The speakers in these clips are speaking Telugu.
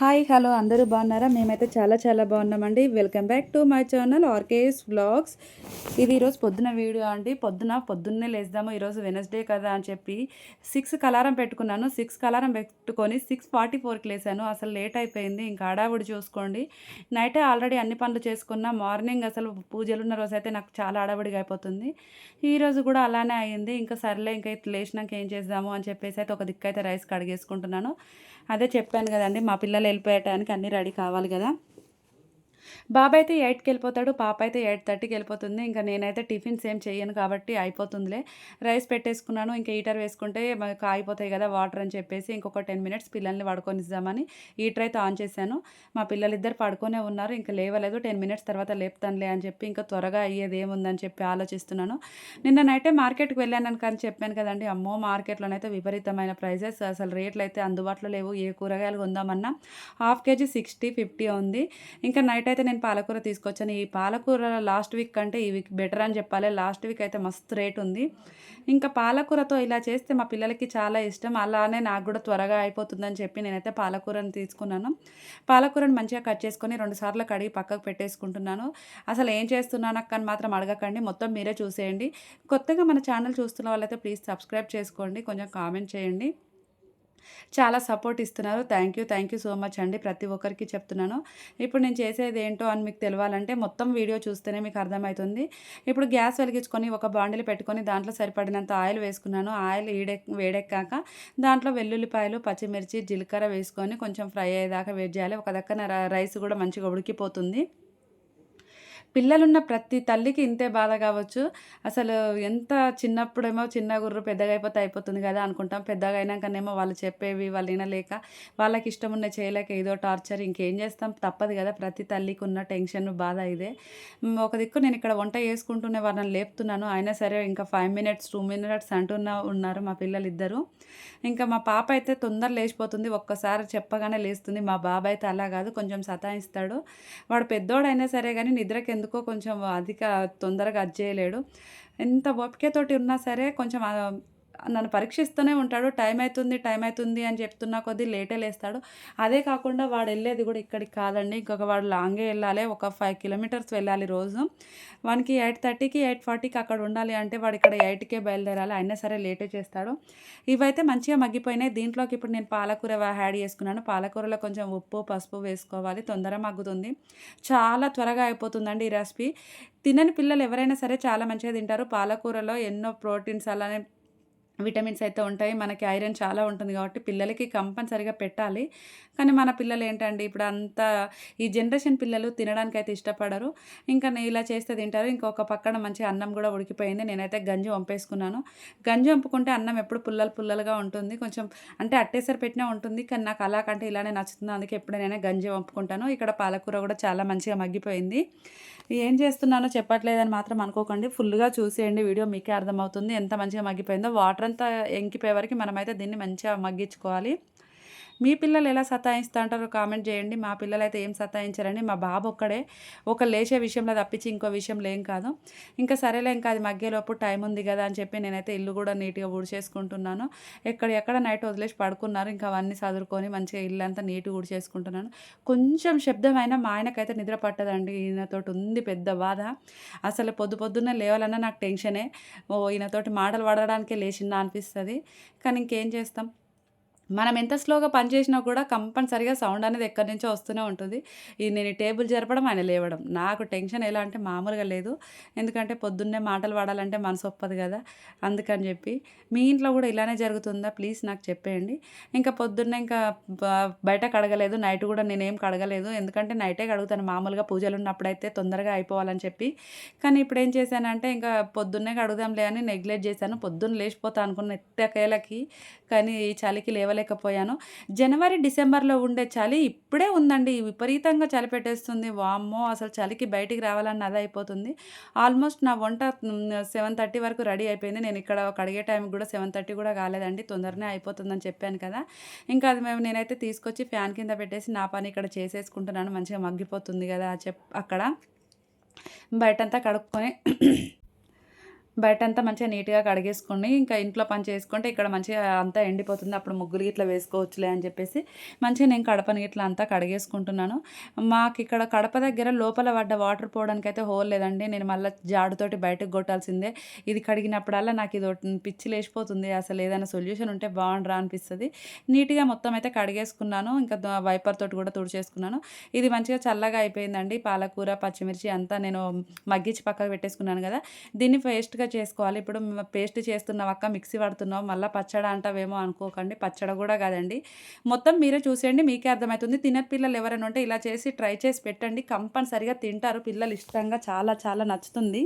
హాయ్ హలో అందరూ బాగున్నారా? మేమైతే చాలా చాలా బాగున్నామండి. Welcome back to my channel RKS vlogs. ఇది ఈరోజు పొద్దున వీడియో అండి. పొద్దున్నే లేద్దాము, ఈరోజు వెనస్డే కదా అని చెప్పి 6కి అలారం పెట్టుకున్నాను. 6కి అలారం పెట్టుకొని 6:44కి లేసాను. అసలు లేట్ అయిపోయింది. ఇంకా హడావుడి చూసుకోండి. నైటే ఆల్రెడీ అన్ని పనులు చేసుకున్నా. మార్నింగ్ అసలు పూజలున్న రోజైతే నాకు చాలా హడావుడిగా అయిపోతుంది. ఈరోజు కూడా అలానే అయింది. ఇంకా సర్లే, ఇంకా లేచినాక ఏం చేద్దాము అని చెప్పేసి అయితే ఒక దిక్కైతే రైస్ కడిగేసుకుంటున్నాను. అదే చెప్పాను కదండి, మా పిల్లలు వెళ్ళిపోయటానికి అన్నీ రెడీ కావాలి కదా. బాబాయ్ అయితే 8కి వెళ్ళిపోతాడు, పాప అయితే 8:30కి వెళ్ళిపోతుంది. ఇంకా నేనైతే టిఫిన్స్ ఏం చేయను కాబట్టి అయిపోతుందిలే. రైస్ పెట్టేసుకున్నాను. ఇంకా హీటర్ వేసుకుంటే కాగిపోతాయి కదా వాటర్ అని చెప్పేసి ఇంకొక 10 మినిట్స్ పిల్లల్ని పడుకొనిద్దామని హీటర్ అయితే ఆన్ చేశాను. మా పిల్లలిద్దరు పడుకొనే ఉన్నారు, ఇంకా లేవలేదు. 10 మినిట్స్ తర్వాత లేపుతానులే అని చెప్పి ఇంకా త్వరగా అయ్యేది ఏముందని చెప్పి ఆలోచిస్తున్నాను. నిన్న నైటే మార్కెట్కి వెళ్ళాను కానీ చెప్పాను కదండి, అమ్మో మార్కెట్లోనైతే విపరీతమైన ప్రైజెస్, అసలు రేట్లు అయితే అందుబాటులో లేవు. ఏ కూరగాయలు కొందామన్నా హాఫ్ కేజీ 60, 50 ఉంది. ఇంకా నైట్ అయితే నేను పాలకూర తీసుకొచ్చాను. ఈ పాలకూర లాస్ట్ వీక్ కంటే ఈ వీక్ బెటర్ అని చెప్పాలి. లాస్ట్ వీక్ అయితే మస్తు రేట్ ఉంది. ఇంకా పాలకూరతో ఇలా చేస్తే మా పిల్లలకి చాలా ఇష్టం. అలానే నాకు కూడా త్వరగా అయిపోతుందని చెప్పి నేనైతే పాలకూరని తీసుకున్నాను. పాలకూరని మంచిగా కట్ చేసుకొని 2 సార్లు కడిగి పక్కకు పెట్టేసుకుంటున్నాను. అసలు ఏం చేస్తున్నాను అక్క అని మాత్రం అడగకండి, మొత్తం మీరే చూసేయండి. కొత్తగా మన ఛానల్ చూస్తున్న వాళ్ళైతే ప్లీజ్ సబ్స్క్రైబ్ చేసుకోండి, కొంచెం కామెంట్ చేయండి. చాలా సపోర్ట్ ఇస్తున్నారు. థ్యాంక్ యూ సో మచ్ అండి. ప్రతి ఒక్కరికి చెప్తున్నాను. ఇప్పుడు నేను చేసేది ఏంటో అని మీకు తెలవాలంటే మొత్తం వీడియో చూస్తేనే మీకు అర్థమవుతుంది. ఇప్పుడు గ్యాస్ వెలిగించుకొని ఒక బాండిల్ పెట్టుకొని దాంట్లో సరిపడినంత ఆయిల్ వేసుకున్నాను. ఆయిల్ వేడెక్కాక దాంట్లో వెల్లుల్లిపాయలు, పచ్చిమిర్చి, జీలకర్ర వేసుకొని కొంచెం ఫ్రై అయ్యేదాకా వెయిట్ చేయాలి. ఒక దక్కన రైస్ కూడా మంచిగా ఉడికిపోతుంది. పిల్లలున్న ప్రతి తల్లికి ఇంతే బాధ కావచ్చు. అసలు ఎంత చిన్నప్పుడేమో చిన్న గుర్రు పెద్దగా అయిపోతే అయిపోతుంది కదా అనుకుంటాం. పెద్దగా అయినాకనేమో వాళ్ళు చెప్పేవి వాళ్ళు వినలేక, వాళ్ళకి ఇష్టం ఉన్నది చేయలేక ఏదో టార్చర్. ఇంకేం చేస్తాం, తప్పదు కదా. ప్రతి తల్లికి ఉన్న టెన్షన్ బాధ ఇదే. ఒక దిక్కు నేను ఇక్కడ వంట చేసుకుంటూనే వాళ్ళని లేపుతున్నాను. అయినా సరే ఇంకా 5 మినిట్స్ 2 మినిట్స్ ఉన్నారు మా పిల్లలిద్దరూ. ఇంకా మా పాప అయితే తొందర లేచిపోతుంది, ఒక్కసారి చెప్పగానే లేస్తుంది. మా బాబాయ్ అయితే అలా కాదు, కొంచెం సతాయిస్తాడు. వాడు పెద్దోడైనా సరే కానీ నిద్రకి ఎందుకో కొంచెం తొందరగా అది చేయలేడు. ఎంత ఓపికతోటి ఉన్నా సరే కొంచెం నన్ను పరీక్షిస్తూనే ఉంటాడు. టైం అవుతుంది అని చెప్తున్నా కొద్దీ లేటే లేస్తాడు. అదే కాకుండా వాడు వెళ్ళేది కూడా ఇక్కడికి కాదండి, ఇంకొక వాడు లాంగే వెళ్ళాలి. ఒక 5 కిలోమీటర్స్ వెళ్ళాలి రోజు. వానికి 8:30కి 8:40కి అక్కడ ఉండాలి అంటే వాడు ఇక్కడ 8కే బయలుదేరాలి. అయినా సరే లేటే చేస్తాడు. ఇవైతే మంచిగా మగ్గిపోయినాయి. దీంట్లోకి ఇప్పుడు నేను పాలకూర యాడ్ చేసుకున్నాను. పాలకూరలో కొంచెం ఉప్పు, పసుపు వేసుకోవాలి, తొందరగా మగ్గుతుంది. చాలా త్వరగా అయిపోతుందండి ఈ రెసిపీ. తినని పిల్లలు ఎవరైనా సరే చాలా మంచిగా తింటారు. పాలకూరలో ఎన్నో ప్రోటీన్స్ అలానే విటమిన్స్ అయితే ఉంటాయి. మనకి ఐరన్ చాలా ఉంటుంది కాబట్టి పిల్లలకి కంపల్సరీగా పెట్టాలి. కానీ మన పిల్లలు ఏంటండి ఇప్పుడు అంతా, ఈ జనరేషన్ పిల్లలు తినడానికైతే ఇష్టపడరు. ఇంకా నేను ఇలా చేస్తే తింటారు. ఇంకొక పక్కన మంచిగా అన్నం కూడా ఉడికిపోయింది. నేనైతే గంజి వంపేసుకున్నాను. గంజి వంపుకుంటే అన్నం ఎప్పుడు పుల్లలుగా ఉంటుంది. కొంచెం అంటే అట్టేసరి పెట్టినా ఉంటుంది, కానీ నాకు అలా కంటే ఇలానే నచ్చుతుంది. అందుకే ఎప్పుడైనా గంజి వంపుకుంటాను. ఇక్కడ పాలకూర కూడా చాలా మంచిగా మగ్గిపోయింది. ఏం చేస్తున్నానో చెప్పట్లేదని మాత్రం అనుకోకండి. ఫుల్‌గా చూసేయండి వీడియో, మీకే అర్థమవుతుంది ఎంత మంచిగా మగ్గిపోయిందో. వాటర్ అంతా ఎంకిపోయే వరకు మనమైతే దీన్ని మంచిగా మగ్గించుకోవాలి. మీ పిల్లలు ఎలా సతాయిస్తా అంటారో కామెంట్ చేయండి. మా పిల్లలైతే ఏం సతాయించరండి. మా బాబు ఒక్కడే ఒక లేచే విషయంలో తప్పించి ఇంకో విషయంలో ఏం కాదు. ఇంకా సరేలే, ఇంకా అది మగ్గేలోపు టైం ఉంది కదా అని చెప్పి నేనైతే ఇల్లు కూడా నీట్‌గా ఊడ్చేసుకుంటున్నాను. ఎక్కడ నైట్ వదిలేసి పడుకున్నారు. ఇంకా అవన్నీ సదురుకొని మంచిగా ఇల్లంతా నీట్‌గా ఊడ్చేసుకుంటున్నాను. కొంచెం శబ్దమైనా మా ఆయనకైతే నిద్ర పట్టదండి. ఈయనతోటి ఉంది పెద్ద బాధ. అసలు పొద్దున్నే లేవాలన్నా నాకు టెన్షనే. ఈయనతోటి మాటలు పడడానికే లేచిందా అనిపిస్తది. కానీ ఇంకేం చేస్తాం. మనం ఎంత స్లోగా పని చేసినా కూడా కంపల్సరీగా సౌండ్ అనేది ఎక్కడి నుంచో వస్తూనే ఉంటుంది. నేను ఈ టేబుల్ జరపడం, ఆయన లేవడం. నాకు టెన్షన్ ఎలా అంటే మామూలుగా లేదు. ఎందుకంటే పొద్దున్నే మాటలు పడాలంటే మనసు ఒప్పదు కదా. అందుకని చెప్పి మీ ఇంట్లో కూడా ఇలానే జరుగుతుందా? ప్లీజ్ నాకు చెప్పేయండి. ఇంకా పొద్దున్నే ఇంకా బ బయట కడగలేదు. నైట్ కూడా నేనేం కడగలేదు. ఎందుకంటే నైటే కడుగుతాను మామూలుగా పూజలు ఉన్నప్పుడైతే తొందరగా అయిపోవాలని చెప్పి. కానీ ఇప్పుడు ఏం చేశానంటే ఇంకా పొద్దున్నే కడుగుదాంలే అని నెగ్లెక్ట్ చేశాను. పొద్దున్న లేచిపోతా అనుకున్న ఎట్టకేలకి, కానీ ఈ చలికి లేవలేకపోయాను. జనవరి, డిసెంబర్‌లో ఉండే చలి ఇప్పుడే ఉందండి. విపరీతంగా చలి పెట్టేస్తుంది. వామ్మో! అసలు చలికి బయటికి రావాలన్నా అదే అయిపోతుంది. ఆల్మోస్ట్ నా వంట 7:30 వరకు రెడీ అయిపోయింది. నేను ఇక్కడ కడిగే టైంకి కూడా 7:30 కూడా కాలేదండి. తొందరనే అయిపోతుందని చెప్పాను కదా. ఇంకా అది నేనైతే తీసుకొచ్చి ఫ్యాన్ కింద పెట్టేసి నా పని ఇక్కడ చేసేసుకుంటున్నాను. మంచిగా మగ్గిపోతుంది కదా అక్కడ. బయటంతా కడుక్కొని బయటంతా మంచిగా నీట్‌గా కడిగేసుకొని, ఇంకా ఇంట్లో పని చేసుకుంటే ఇక్కడ మంచిగా అంతా ఎండిపోతుంది. అప్పుడు ముగ్గులు గిట్లా వేసుకోవచ్చులే అని చెప్పేసి, మంచిగా నేను కడపని గిట్లా అంతా కడిగేసుకుంటున్నాను. మాకిక్కడ కడప దగ్గర లోపల పడ్డ వాటర్ పోవడానికైతే హోల్ లేదండి. నేను మళ్ళా జాడుతోటి బయటకి కొట్టాల్సిందే. ఇది కడిగినప్పుడల్లా నాకిదోటి పిచ్చి లేచిపోతుంది. అసలు ఏదైనా సొల్యూషన్ ఉంటే బావుండురా అనిపిస్తది. నీట్‌గా మొత్తం అయితే కడిగేసుకున్నాను. ఇంకా వైపర్ తోటి కూడా తుడిచేసుకున్నాను. ఇది మంచిగా చల్లగా అయిపోయిందండి. పాలకూర, పచ్చిమిర్చి అంతా నేను మగ్గించి పక్కకు పెట్టేసుకున్నాను గదా! దీన్ని పేస్ట్‌గా చేసుకోవాలి. ఇప్పుడు పేస్ట్ చేస్తున్నావక్క మిక్సీ పడుతున్నావు మళ్ళా పచ్చడి అంటావేమో అనుకోకండి. పచ్చడి గూడా కాదండి. మొత్తం మీరే చూసేయండి మీకే అర్థమవుతుంది. తినని పిల్లలు ఎవరైనా ఉంటే ఇలా చేసి ట్రై చేసి పెట్టండి. కంపల్సరీగా తింటారు. పిల్లలు ఇష్టంగా చాలా చాలా నచ్చుతుంది.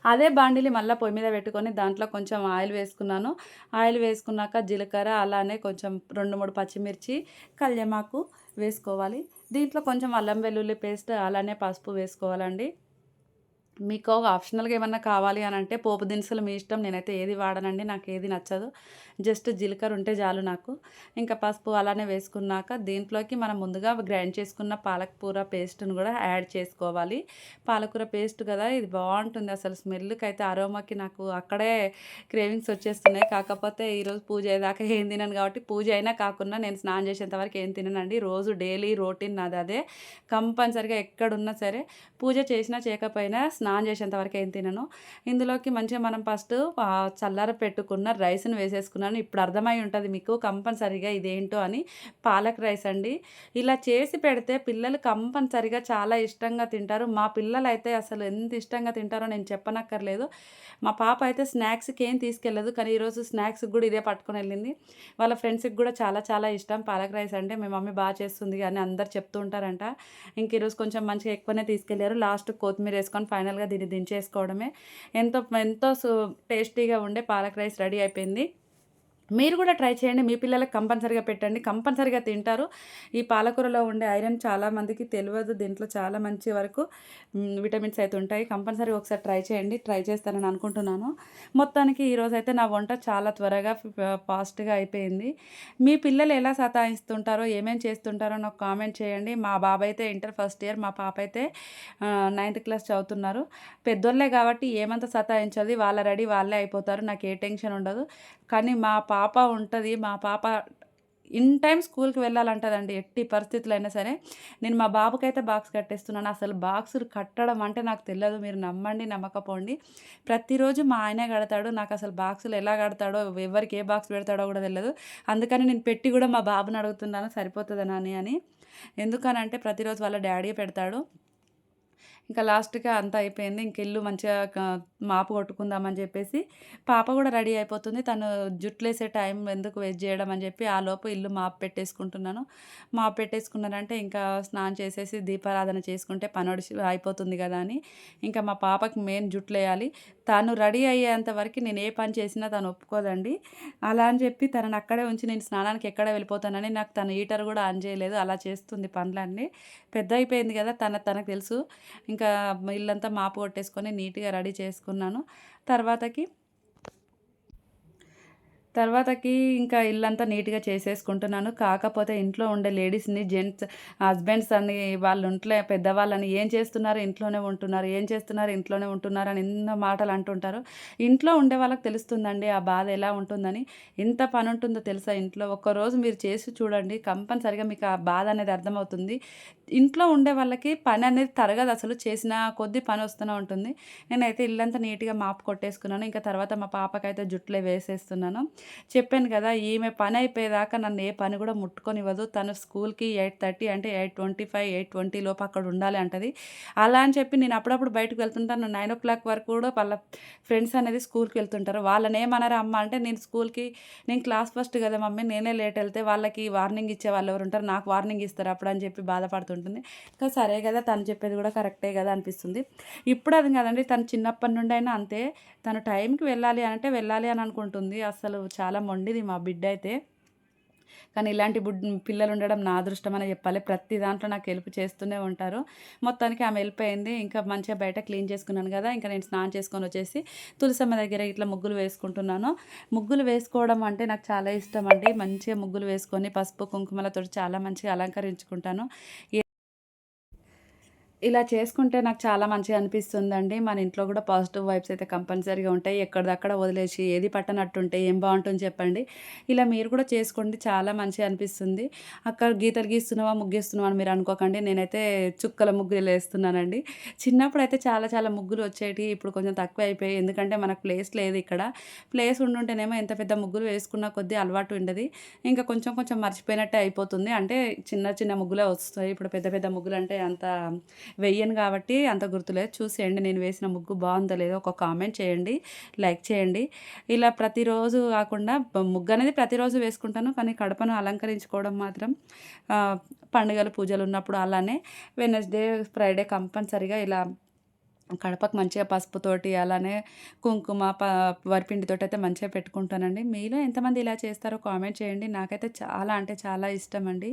అదే బాండిలి మళ్ళా పొయ్యి మీద పెట్టుకొని దాంట్లో కొంచెం ఆయిల్ వేసుకున్నాను. ఆయిల్ వేసుకున్నాక జీలకర్ర అలానే కొంచెం 2, 3 పచ్చిమిర్చి, కల్యమాకు వేసుకోవాలి. దీంట్లో కొంచెం అల్లం వెల్లుల్లి పేస్ట్ అలానే పసుపు వేసుకోవాలండి. మీకు ఆప్షనల్‌గా ఏమన్నా కావాలి అనంటే పోపు దినుసులు మీ ఇష్టం. నేనైతే ఏది వాడనండి. నాకేది నచ్చదు. జస్ట్ జీలకర్ర ఉంటే చాలు నాకు. ఇంకా పసుపు అలానే వేసుకున్నాక దీంట్లోకి మనం ముందుగా గ్రైండ్ చేసుకున్న పాలకూర పేస్ట్‌ని గూడా యాడ్ చేసుకోవాలి. పాలకూర పేస్ట్ కదా! ఇది బావుంటుంది అసలు స్మెల్‌కైతే అరోమాకి నాకు అక్కడే క్రేవింగ్స్ వచ్చేస్తున్నాయి. కాకపోతే ఈరోజు పూజ అయ్యేదాకా ఏం తినను కాబట్టి పూజ అయినా కాకున్నా నేను స్నానం చేసేంత వరకు ఏం తిననండి. రోజు డైలీ రొటీన్ నాదదే. కంపల్సరీగా ఎక్కడున్నా సరే పూజ చేసినా చేయకపోయినా స్నానం చేసేంత వరకు ఏం తినను. ఇందులోకి మంచిగా మనం ఫస్ట్ చల్లార పెట్టుకున్న రైస్‌ని వేసేసుకున్నాను. ఇప్పుడు అర్థమై ఉంటది మీకు కంపల్సరీగా ఇదేంటో అని. పాలక్ రైస్ అండి. ఇలా చేసి పెడితే పిల్లలు కంపల్సరీగా చాలా ఇష్టంగా తింటారు. మా పిల్లలైతే అసలు ఎంత ఇష్టంగా తింటారో నేను చెప్పనక్కర్లేదు. మా పాప అయితే స్నాక్స్‌కి ఏం తీసుకెళ్ళదు. కానీ ఈరోజు స్నాక్స్‌కి గూడా ఇదే పట్టుకొని వెళ్ళింది. వాళ్ళ ఫ్రెండ్స్‌కి గూడా చాలా చాలా ఇష్టం పాలక్ రైస్ అంటే. మీ మమ్మీ చేస్తుంది అని అందరూ చెప్తూ ఉంటారంట. ఇంక ఈరోజు కొంచెం మంచిగా ఎక్కువనే తీసుకెళ్లారు. లాస్ట్‌కి కొత్తిమీర ఏసుకొని ఫైనల్‌గా దీన్ని దించేసుకోవడమే. ఎంతో ఎంతో టేస్టీగా ఉండే పాలక్ రైస్ రెడీ అయిపోయింది. మీరు కూడా ట్రై చేయండి. మీ పిల్లలకి కంపల్సరీగా పెట్టండి. కంపల్సరీగా తింటారు. ఈ పాలకూరలో ఉండే ఐరన్ చాలా మందికి తెలవదు. దీంట్లో చాలా మంచి వరకు విటమిన్స్ అయితే ఉంటాయి. కంపల్సరీగా ఒకసారి ట్రై చేయండి. ట్రై చేస్తారని అనుకుంటున్నాను. మొత్తానికి ఈరోజైతే నా వంట చాలా త్వరగా ఫాస్ట్‌గా అయిపోయింది. మీ పిల్లలు ఎలా సతాయిస్తుంటారో, ఏమేం చేస్తుంటారో నాకు కామెంట్ చేయండి. మా బాబు అయితే ఇంటర్ ఫస్ట్ ఇయర్. మా పాప అయితే నైన్త్ క్లాస్ చదువుతున్నారు. పెద్దోళ్ళే కాబట్టి ఏమంత సతాయించదు. వాళ్ళ రెడీ వాళ్ళే అయిపోతారు. నాకు ఏ టెన్షన్ ఉండదు. కానీ మా పాప ఉంటది. మా పాప ఇన్ టైమ్ స్కూల్‌కి వెళ్ళాలంటదండి. ఎట్టి పరిస్థితులో అయినా సరే. నేను మా బాబుకైతే బాక్స్ కట్టేస్తున్నాను. అసలు బాక్సులు కట్టడం అంటే నాకు తెలవదు. మీరు నమ్మండి, నమ్మకపోండి. ప్రతిరోజు మా ఆయనే కడతాడు. నాకసలు బాక్సులు ఎలా కడతాడో, ఎవరికి ఏ బాక్స్ పెడతాడో కూడా తెలవదు. అందుకని నేను పెట్టి కూడా మా బాబుని అడుగుతున్నాను సరిపోతదా నాని అని. ఎందుకనంటే ప్రతిరోజు వాళ్ళ డ్యాడీయే పెడతాడు. ఇంకా లాస్ట్‌కి అంతా అయిపోయింది. ఇంక ఇల్లు మంచిగా మాపు కొట్టుకుందామని చెప్పేసి పాప కూడా రెడీ అయిపోతుంది. తను జుట్లేసే టైం ఎందుకు వేస్ట్ చేయడం అని చెప్పి ఆలోపు ఇల్లు మాపు పెట్టేసుకుంటున్నాను. మాపు పెట్టేసుకున్నానంటే ఇంకా స్నానం చేసేసి దీపారాధన చేసుకుంటే అయిపోతుంది కదా అని ఇంకా మా పాపకి మెయిన్ జుట్లేయాలి. తను రెడీ అయ్యేంత వరకు నేను ఏ పని చేసినా తను ఒప్పుకోదండి. అలా అని చెప్పి తనని అక్కడే ఉంచి నేను స్నానానికి ఎక్కడ వెళ్ళిపోతానని నాకు తను హీటర్ కూడా ఆన్ చేయలేదు. అలా చేస్తుంది పనులన్నీ. పెద్ద అయిపోయింది కదా! తనకు తెలుసు. ఇంకా ఇల్లంతా మాపు కొట్టేసుకొని నీట్‌గా రెడీ చేసుకున్నాను. తర్వాతకి తర్వాతకి ఇంకా ఇల్లంతా నీట్‌గా చేసేసుకుంటున్నాను. కాకపోతే ఇంట్లో ఉండే లేడీస్‌ని, హస్బెండ్స్ అని వాళ్ళు ఇంట్లో పెద్దవాళ్ళని ఏం చేస్తున్నారు? ఇంట్లోనే ఉంటున్నారు. ఏం చేస్తున్నారు? ఇంట్లోనే ఉంటున్నారు అని ఎన్నో మాటలు అంటుంటారు. ఇంట్లో ఉండే వాళ్ళకి తెలుస్తుందండి ఆ బాధ ఎలా ఉంటుందని. ఎంత పని ఉంటుందో తెలుసా ఇంట్లో? ఒక్కరోజు మీరు చేసి చూడండి. కంపల్సరీగా మీకు ఆ బాధ అనేది అర్థమవుతుంది. ఇంట్లో ఉండే వాళ్ళకి పని అనేది తరగదు అసలు. చేసిన కొద్దీ పని వస్తూనే ఉంటుంది. నేనైతే ఇల్లంతా నీట్‌గా మాపు కొట్టేసుకున్నాను. ఇంకా తర్వాత మా పాపకైతే జుట్లే వేసేస్తున్నాను. చెప్పాను కదా! ఈమె పని అయిపోయేదాకా నన్ను ఏ పని కూడా ముట్టుకొనివ్వదు. తను స్కూల్‌కి 8:30 అంటే 8:25, 8:20 లోపు అక్కడ ఉండాలి అంటది. అలా అని చెప్పి నేను అప్పుడప్పుడు బయటకు వెళ్తుంటాను. 9:00 వరకు కూడా వాళ్ళ ఫ్రెండ్స్ అనేది స్కూల్‌కి వెళ్తుంటారు. వాళ్ళనేమనరా అమ్మ అంటే నేను క్లాస్ ఫస్ట్ కదా మమ్మీ నేనే లేట్ ఎళ్తే వాళ్ళకి వార్నింగ్ ఇచ్చేవాళ్ళు ఎవరుంటారు? నాకు వార్నింగ్ ఇస్తారు అప్పుడు అని చెప్పి బాధపడుతుంటుంది. ఇంకా సరే కదా! తను చెప్పేది కూడా కరెక్టే కదా అనిపిస్తుంది. ఇప్పుడు అది కాదండి తను చిన్నప్పటి నుండి అయినా అంతే. తను టైంకి వెళ్ళాలి అంటే వెళ్ళాలి అని అనుకుంటుంది. అసలు చాలా మొండిది మా బిడ్డయితే. కానీ ఇలాంటి పిల్లలు ఉండడం నా అదృష్టం అనే చెప్పాలి. ప్రతి దాంట్లో నాకు హెల్ప్ చేస్తూనే ఉంటారు. మొత్తానికి ఆమె వెళ్ళిపోయింది. ఇంకా మంచిగా బయట క్లీన్ చేసుకున్నాను కదా! ఇంకా నేను స్నానం చేసుకొని వచ్చేసి తులసమ్మ దగ్గర ఇట్లా ముగ్గులు వేసుకుంటున్నాను. ముగ్గులు వేసుకోవడం అంటే నాకు చాలా ఇష్టం అండి. మంచిగా ముగ్గులు వేసుకొని పసుపు, కుంకుమలతోటి చాలా మంచిగా అలంకరించుకుంటాను. ఇలా చేసుకుంటే నాకు చాలా మంచిగా అనిపిస్తుందండి. మన ఇంట్లో గూడా పాజిటివ్ వైబ్స్ అయితే కంపల్సరీగా ఉంటాయి. ఎక్కడిదక్కడ వదిలేసి ఏది పట్టనట్టుంటే ఏం బావుంటుంది చెప్పండి. ఇలా మీరు కూడా చేసుకోండి. చాలా మంచిగా అనిపిస్తుంది. అక్క గీతలు గీస్తున్నావా, ముగ్గేస్తున్నావా అని మీరు అనుకోకండి. నేనైతే చుక్కల ముగ్గులేస్తున్నానండి. చిన్నప్పుడైతే చాలా చాలా ముగ్గులు వచ్చేటియి. ఇప్పుడు కొంచెం తక్కువ అయిపోయాయి. ఎందుకంటే మనకు ప్లేస్ లేదు ఇక్కడ. ప్లేస్ ఉండుంటేనేమో ఎంత పెద్ద ముగ్గులు వేసుకున్న కొద్దీ అలవాటు ఉండేది. ఇంకా కొంచెం కొంచెం మర్చిపోయినట్టే అయిపోతుంది. అంటే చిన్న చిన్న ముగ్గులే వస్తాయి. ఇప్పుడు పెద్ద పెద్ద ముగ్గులంటే అంత వెయ్యను కాబట్టి అంత గుర్తులేదు. చూసేయండి నేను వేసిన ముగ్గు బావుందో లేదో ఒక కామెంట్ చేయండి. లైక్ చేయండి. ఇలా ప్రతిరోజు కాకుండా ముగ్గనేది ప్రతిరోజు వేసుకుంటాను. కానీ కడపను అలంకరించుకోవడం మాత్రం పండుగలు, పూజలున్నప్పుడు అలానే వెడ్నెస్‌డే, ఫ్రైడే కంపల్సరీగా ఇలా కడపకు మంచిగా పసుపుతోటి అలానే కుంకుమ, వరిపిండితోటయితే మంచిగా పెట్టుకుంటానండి. మీలో ఎంతమంది ఇలా చేస్తారో కామెంట్ చేయండి. నాకైతే చాలా అంటే చాలా ఇష్టమండి.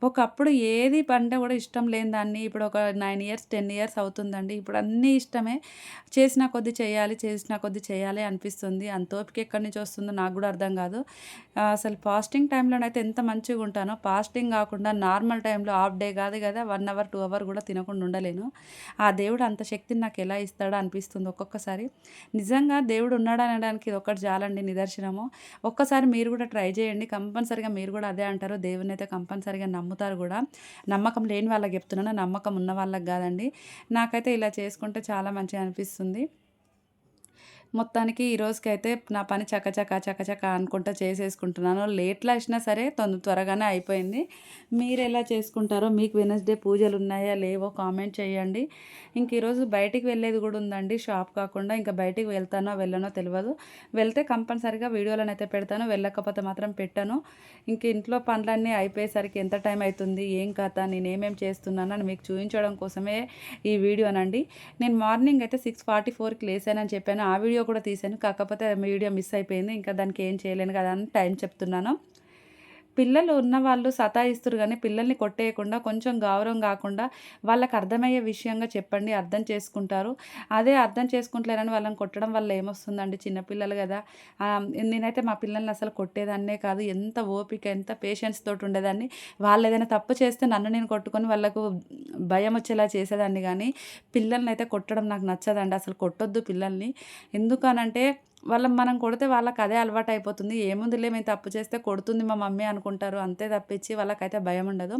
ఒకప్పుడు ఏది అంటే కూడా ఇష్టం లేని దాన్ని ఇప్పుడు ఒక 9 ఇయర్స్, 10 ఇయర్స్ అవుతుందండి. ఇప్పుడు అన్నీ ఇష్టమే. చేసిన కొద్దీ చేయాలి, చేసిన కొద్దీ చేయాలి అనిపిస్తుంది. అంత ఓపిక ఎక్కడి నుంచి వస్తుందో నాకు కూడా అర్థం కాదు. అసలు ఫాస్టింగ్ టైంలోనైతే ఎంత మంచిగుంటానో, ఫాస్టింగ్ కాకుండా నార్మల్ టైంలో హాఫ్ డే కాదు కదా! 1 అవర్, 2 అవర్ కూడా తినకుండా ఉండలేను. ఆ దేవుడు అంత శక్తిని నాకెలా ఇస్తాడో అనిపిస్తుంది ఒక్కొక్కసారి. నిజంగా దేవుడు ఉన్నాడనడానికి ఇదొక్కటి చాలండి నిదర్శనము. ఒక్కసారి మీరు కూడా ట్రై చేయండి. కంపల్సరీగా మీరు కూడా అదే అంటారు. దేవుడినైతే కంపల్సరీగా నమ్ముతారు కూడా. నమ్మకం లేని వాళ్ళకి చెప్తున్నాను. నమ్మకం ఉన్న వాళ్ళకి కాదండి. నాకైతే ఇలా చేసుకుంటే చాలా మంచిగా అనిపిస్తుంది. మొత్తానికి ఈ రోజుకైతే నా పని చకచక అనుకుంటా చేసేసుకుంటున్నాను. లేట్‌లో వచ్చినా సరే త్వరగానే అయిపోయింది. మీరెలా చేసుకుంటారో మీకు వెడ్నెస్‌డే పూజలున్నాయా లేవో కామెంట్ చేయండి. ఇంక ఈరోజు బయటికి వెళ్ళేది కూడా ఉందండి. షాప్ కాకుండా ఇంకా బయటికి వెళ్తానో వెళ్ళనో తెలవదు. వెళ్తే కంపల్సరీగా వీడియోలనైతే పెడతాను. వెళ్ళకపోతే మాత్రం పెట్టను. ఇంక ఇంట్లో పనులన్నీ అయిపోయేసరికి ఎంత టైం అయితుంది, ఏం కథ, నేనేమేం చేస్తున్నానని మీకు చూయించడం కోసమే ఈ వీడియోనండి. నేను మార్నింగ్ అయితే 6:44కి లేసానని చెప్పాను. ఆ వీడియో కూడా తీశాను. కాకపోతే ఆ వీడియో మిస్ అయిపోయింది. ఇంకా దానికి ఏం చేయలేను కదా అని టైం చెప్తున్నాను. పిల్లలు ఉన్నవాళ్ళు సతాయిస్తురు గానీ, పిల్లల్ని కొట్టేయకుండా కొంచెం గౌరవం గాకుండా వాళ్ళకి అర్థమయ్యే విషయంగా చెప్పండి. అర్థం చేసుకుంటారు. అదే అర్థం చేసుకుంటలేరని వాళ్ళని కొట్టడం వల్ల ఏమొస్తుందండి? చిన్న పిల్లలు గదా! నేనైతే మా పిల్లల్ని అసలు కొట్టేదాన్నే కాదు. ఎంత ఓపిక, ఎంత పేషెన్స్ తోటి ఉండేదాన్ని. వాళ్ళేదైనా తప్పు చేస్తే నన్ను నేను కొట్టుకొని వాళ్ళకు భయమొచ్చేలా చేసేదాన్ని గానీ, పిల్లల్నైతే కొట్టడం నాకు నచ్చదండి. అసలు కొట్టొద్దు పిల్లల్ని. ఎందుకనంటే మనం కొడితే వాళ్ళకదే అలవాటయిపోతుంది. ఏముందిలే మేము తప్పు చేస్తే కొడుతుంది మా మమ్మీ అనుకుంటారు. అంతే తప్పించి వాళ్ళకైతే భయముండదు.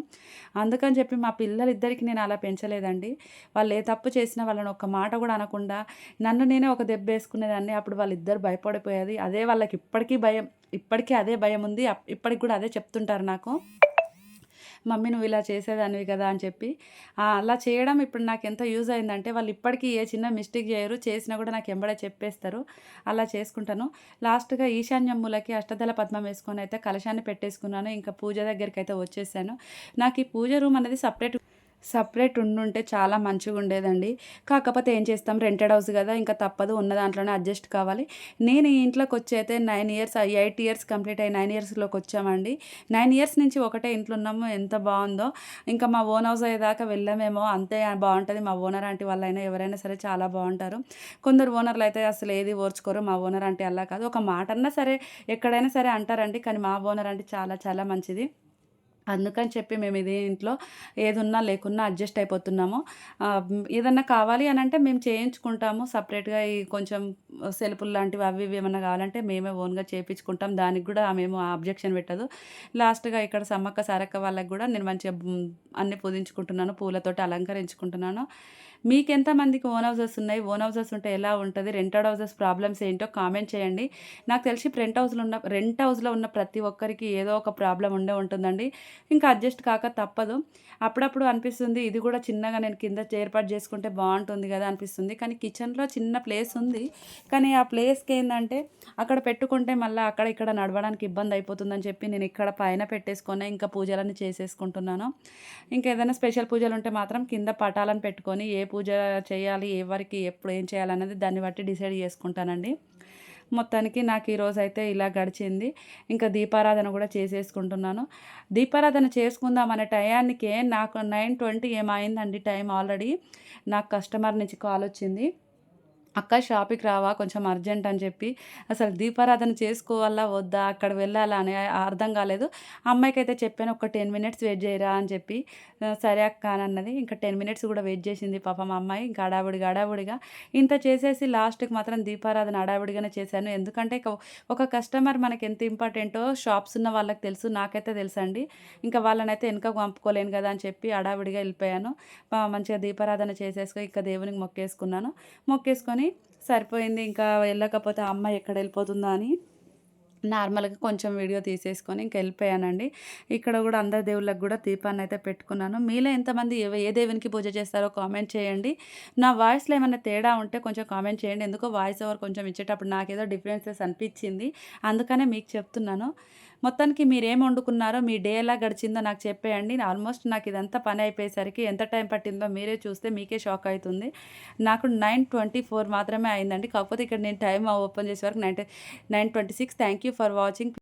అందుకని చెప్పి మా పిల్లలిద్దరికీ నేను అలా పెంచలేదండి. వాళ్ళు ఏ తప్పు చేసినా వాళ్ళని ఒక్క మాట గూడా అనకుండా నన్ను నేనే ఒక దెబ్బేసుకునేదాన్ని. అప్పుడు వాళ్ళిద్దరు భయపడిపోయేది. అదే వాళ్ళకి ఇప్పటికీ భయం. ఇప్పటికీ అదే భయముంది. ఇప్పటికి గూడా అదే చెప్తుంటారు నాకు. మమ్మీ నువ్వు ఇలా చేసేదానివి కదా అని చెప్పి. అలా చేయడం ఇప్పుడు నాకెంత యూజ్ అయిందంటే వాళ్ళు ఇప్పటికీ ఏ చిన్న మిస్టేక్ చేయరు. చేసినా కూడా నాకు ఎంబడే చెప్పేస్తారు. అలా చేసుకుంటాను. లాస్ట్‌గా ఈశాన్యం మూలకి అష్టదళ పద్మం వేసుకొనైతే కలశాన్ని పెట్టేసుకున్నాను. ఇంకా పూజ దగ్గరికైతే వచ్చేసాను. నాకు ఈ పూజ రూమ్ అనేది సెపరేట్ ఉండుంటే చాలా మంచిగుండేదండి. కాకపోతే ఏం చేస్తాం రెంటెడ్ హౌస్ గదా! ఇంకా తప్పదు ఉన్న దాంట్లోనే అడ్జస్ట్ కావాలి. నేను ఈ ఇంట్లోకొచ్చి అయితే 9 ఇయర్స్ 8 ఇయర్స్ కంప్లీట్ అయ్యి 9 ఇయర్స్‌లోకొచ్చామండి. 9 ఇయర్స్ నుంచి ఒకటే ఇంట్లో ఉన్నాము. ఎంత బావుందో. ఇంకా మా ఓన్ హౌస్ అయ్యేదాకా వెళ్ళమేమో అంతే బావుంటది. మా ఓనర్ ఆంటీ వాళ్ళైనా ఎవరైనా సరే చాలా బావుంటారు. కొందరు ఓనర్‌లయితే అసలు ఏది ఓర్చుకోరు. మా ఓనర్ ఆంటీ అలా కాదు. ఒక మాటన్నా సరే ఎక్కడైనా సరే అంటారండి. కానీ మా ఓనర్ ఆంటీ చాలా చాలా మంచిది. అందుకని చెప్పి మేము ఇదే ఇంట్లో ఏదున్నా లేకున్నా అడ్జస్ట్ అయిపోతున్నాము. ఏదన్నా కావాలి అనంటే మేము చేయించుకుంటాము. సెపరేట్‌గా ఈ కొంచెం సెల్పులు లాంటివి అవి ఇవి ఏమన్నా కావాలంటే మేమే ఓన్‌గా చేపించుకుంటాం. దానికి గూడా ఆమేమో అబ్జెక్షన్ పెట్టదు. లాస్ట్‌గా ఇక్కడ సమ్మక్క సారక్క వాళ్ళకి గూడా నేను మంచిగా అన్నీ పూజించుకుంటున్నాను. పూలతోటి అలంకరించుకుంటున్నాను. మీకెంతమందికి ఓన్ హౌసెస్ ఉన్నాయి? ఓన్ హౌసెస్ ఉంటే ఎలా ఉంటది? రెంటెడ్ హౌసెస్ ప్రాబ్లమ్స్ ఏంటో కామెంట్ చేయండి. నాకు తెలిసి రెంట్ హౌస్‌లో ఉన్న ప్రతి ఒక్కరికి ఏదో ఒక ప్రాబ్లమ్ ఉండే ఉంటుందండి. ఇంకా అడ్జస్ట్ కాక తప్పదు. అప్పుడప్పుడు అనిపిస్తుంది ఇది గూడా చిన్నగా నేను కింద ఏర్పాటు చేసుకుంటే బావుంటుంది గదా! అనిపిస్తుంది. కానీ కిచెన్‌లో చిన్న ప్లేస్ ఉంది. కానీ ఆ ప్లేస్‌కేందంటే అక్కడ పెట్టుకుంటే మళ్ళా అక్కడ ఇక్కడ నడవడానికి ఇబ్బంది అయిపోతుందని చెప్పి నేను ఇక్కడ పైన పెట్టేసుకొని ఇంకా పూజలన్నీ చేసేసుకుంటున్నాను. ఇంకేదైనా స్పెషల్ పూజలుంటే మాత్రం కింద పటాలను పెట్టుకొని ఏ పూజ చేయాలి, ఎవరికి ఎప్పుడు ఏం చేయాలనేది దాన్ని బట్టి డిసైడ్ చేసుకుంటానండి. మొత్తానికి నాకు ఈరోజైతే ఇలా గడిచింది. ఇంకా దీపారాధన కూడా చేసేసుకుంటున్నాను. దీపారాధన చేసుకుందాం అనే టయానికే నాకు 9:20 ఏమో అయిందండి టైం ఆల్రెడీ. నాకు కస్టమర్ నుంచి కాలొచ్చింది. అక్క షాప్‌కి రావా కొంచెం అర్జెంట్ అని చెప్పి, అసలు దీపారాధన చేసుకోవాలా వద్దా? అక్కడ వెళ్ళాలా అని అర్థం కాలేదు. అమ్మాయికైతే చెప్పాను ఒక 10 మినిట్స్ వెయిట్ చేయరా అని చెప్పి. సరే అక్క అని అన్నది. ఇంకా 10 మినిట్స్ కూడా వెయిట్ చేసింది పాపం ఆ అమ్మాయి. ఇంకా హడావిడిగా ఇంత చేసేసి లాస్ట్‌కి మాత్రం దీపారాధన హడావిడిగానే చేశాను. ఎందుకంటే ఒక కస్టమర్ మనకి ఎంత ఇంపార్టెంటో షాప్స్ ఉన్న వాళ్ళకి తెలుసు. నాకైతే తెలుసండి. ఇంకా వాళ్ళనైతే వెనకకు పంపుకోలేను కదా అని చెప్పి హడావిడిగా వెళ్ళిపోయాను. మంచిగా దీపారాధన చేసేసుకొని ఇంకా దేవునికి మొక్కేసుకున్నాను. మొక్కేసుకొని సరిపోయింది. ఇంకా వెళ్ళకపోతే ఆ అమ్మాయి ఎక్కడ వెళ్ళిపోతుందో అని నార్మల్‌గా కొంచెం వీడియో తీసేసుకొని ఇంక వెళ్ళిపోయానండి. ఇక్కడ గూడా అందరి దేవుళ్ళకి గూడా దీపాన్నయితే పెట్టుకున్నాను. మీలో ఎంతమంది ఏ దేవునికి పూజ చేస్తారో కామెంట్ చేయండి. నా వాయిస్‌లో ఏమన్నా తేడా ఉంటే కొంచెం కామెంట్ చేయండి. ఎందుకో వాయిస్ ఓవర్ కొంచెం ఇచ్చేటప్పుడు నాకేదో డిఫరెన్సెస్ అనిపిచ్చింది. అందుకనే మీకు చెప్తున్నాను. మొత్తానికి మీరేం వండుకున్నారో, మీ డే ఎలా గడిచిందో నాకు చెప్పేయండి. ఆల్మోస్ట్ నాకు ఇదంతా పని అయిపోయేసరికి ఎంత టైం పట్టిందో మీరే చూస్తే మీకే షాక్ అయితుంది. నాకు 9:24 మాత్రమే అయిందండి. కాకపోతే ఇక్కడ నేను టైమ్ ఓపెన్ చేసే వరకు 9:26. Thank you for watching.